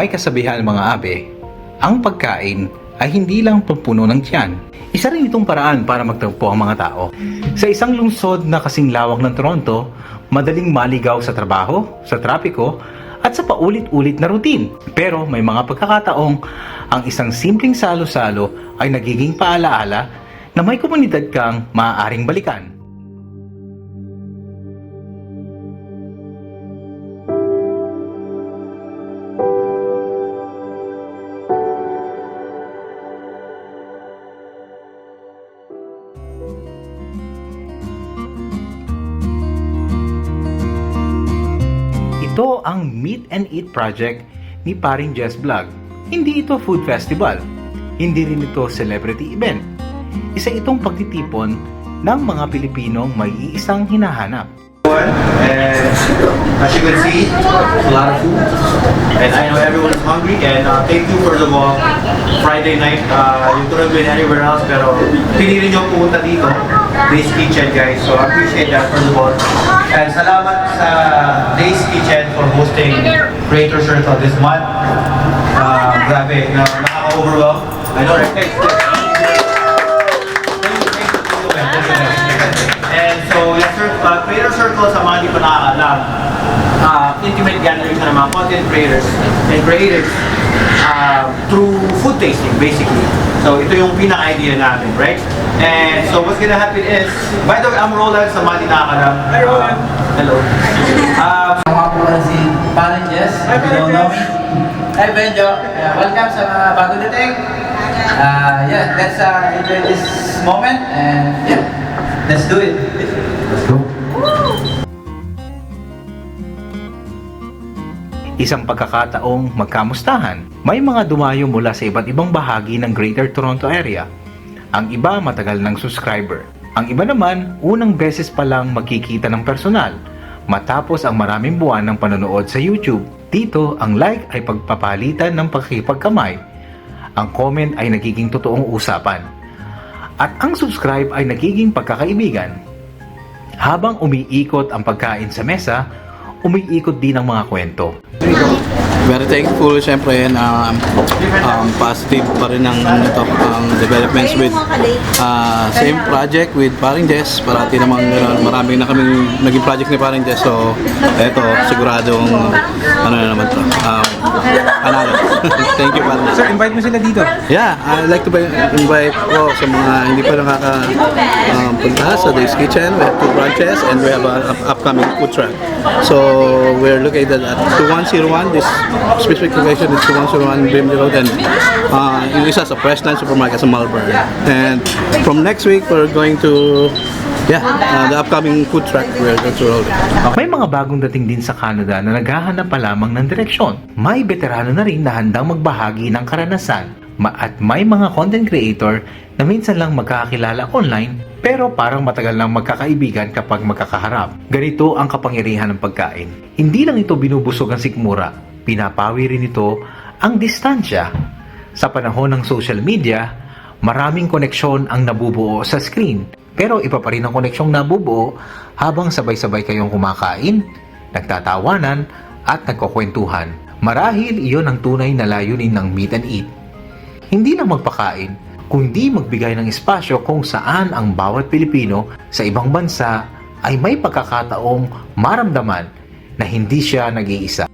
May kasabihan mga abe, ang pagkain ay hindi lang pampuno ng tiyan. Isa rin itong paraan para magtagpo ang mga tao. Sa isang lungsod na kasing lawak ng Toronto, madaling maligaw sa trabaho, sa trapiko, at sa paulit-ulit na routine. Pero may mga pagkakataong ang isang simpleng salo-salo ay nagiging paalaala na may komunidad kang maaaring balikan. Ito ang Meet and Eat project ni Paring Jess Vlog. Hindi ito food festival. Hindi rin ito celebrity event. Isa itong pagtitipon ng mga Pilipinong may iisang hinahanap. And as you can see, a lot of food. And I know everyone is hungry. And thank you for the long Friday night. You could have been anywhere else, pero pinili nyo pumunta dito. Days Kitchen, guys. So I appreciate that first of all. And salamat sa Days Kitchen for hosting Creator Circle this month. Grabe, nakaka-overwhelm. I know, right? Thank you. And so, yes sir, Creator Circle sa mga di pa nakakaalam, intimate gathering ng mga content creators and creators through food tasting basically. So ito yung pinaka-idea namin, right? And so what's gonna happen is, by the way, I'm Roland sa mga di nakakaalam. Hi Roland! Hello! Ako po si Paring Jess. Hi Paring Jess! Hi Benjo! Welcome sa mga bago dating. Yeah, let's enjoy this moment and yeah, let's do it. Let's go. Isang pagkakataong magkamustahan. May mga dumayo mula sa iba't ibang bahagi ng Greater Toronto Area. Ang iba matagal ng subscriber. Ang iba naman, unang beses pa lang magkikita ng personal. Matapos ang maraming buwan ng panonood sa YouTube, dito ang like ay pagpapalitan ng pakikipagkamay. Ang comment ay nagiging totoong usapan. At ang subscribe ay nagiging pagkakaibigan. Habang umiikot ang pagkain sa mesa, umiikot din ang mga kwento. Very thankful, syempre, positive pa rin ang developments with same project with Paring Jess. Parati namang marami na kaming naging project ni Paring Jess. So, eto, siguradong ano na naman to. Panalo. Thank you, Paring Jess. Sir, invite mo sila dito. Yeah, I'd like to invite ko sa mga hindi pa nakakapunta sa Days Kitchen. We have 2 branches and we have an upcoming food truck. So, we're located at 2101. This specific location is 2101 Brimley Road, and yung isa sa Freshland Supermarket sa Malvern. And from next week, we're going to the upcoming food truck we're going to roll. May mga bagong dating din sa Canada na naghahanap pa lamang ng direksyon. May veterano na rin na handang magbahagi ng karanasan. At may mga content creator na minsan lang magkakakilala online pero parang matagal nang magkakaibigan kapag magkakaharap. Ganito ang kapangyarihan ng pagkain. Hindi lang ito binubusog ang sikmura, pinapawi rin ito ang distansya. Sa panahon ng social media, maraming koneksyon ang nabubuo sa screen. Pero iba pa rin ang koneksyong nabubuo habang sabay-sabay kayong kumakain, nagtatawanan at nagkukwentuhan. Marahil iyon ang tunay na layunin ng Meet and Eat. Hindi lang magpakain, kundi magbigay ng espasyo kung saan ang bawat Pilipino sa ibang bansa ay may pagkakataong maramdaman na hindi siya nag-iisa.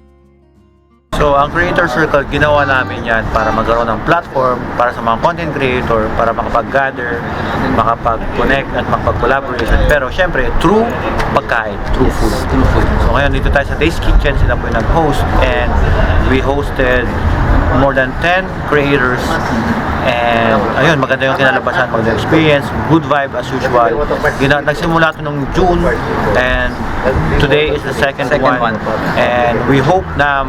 So, ang Creator Circle, ginawa namin yan para magkaroon ng platform para sa mga content creator, para makapag-gather, makapag-connect at makapag-collaboration. Pero, syempre, through pagkain, through food. So, ngayon, dito tayo sa Days Kitchen, sila po yung nag-host, and we hosted more than 10 creators. And, ayun, maganda yung kinalabasan, maganda yung experience, good vibe as usual. Nagsimula ito nung June, and today is the second one. And we hope na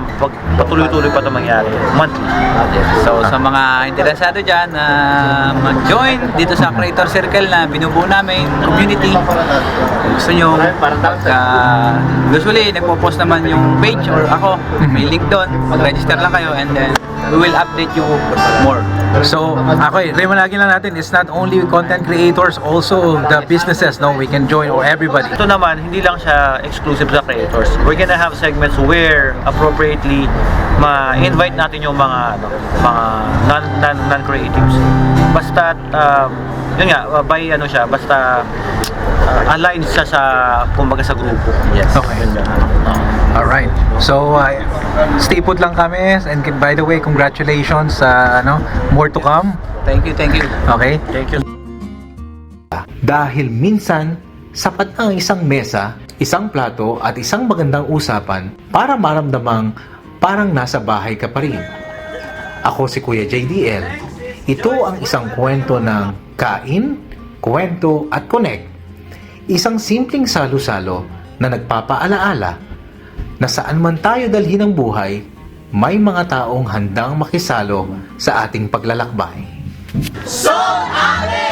patuloy-tuloy pa ito mangyari, monthly. So sa mga interesado dyan na mag-join dito sa Creator Circle na binubuo namin, community, kung gusto nyo, usually nagpo-post naman yung page or ako, may link doon, mag-register lang kayo and then we will update you more. So, okay, liwanagin lang natin, it's not only content creators, also the businesses, no? We can join, or everybody. Ito naman, hindi lang siya exclusive sa creators. We're gonna have segments where appropriately ma-invite natin yung mga non-creatives. Basta yun nga, basta aligned siya sa kumbaga sa grupo. Yes. Okay. Alright. So, stay put lang kami, and by the way, congratulations sa more to come. Thank you, thank you. Okay? Thank you. Dahil minsan, sapat ang isang mesa, isang plato at isang magandang usapan para maramdamang parang nasa bahay ka pa rin. Ako si Kuya JDL. Ito ang isang kwento ng kain, kwento at connect. Isang simpleng salo-salo na nagpapaalaala na saan man tayo dalhin ng buhay, may mga taong handang makisalo sa ating paglalakbay. So, Ale!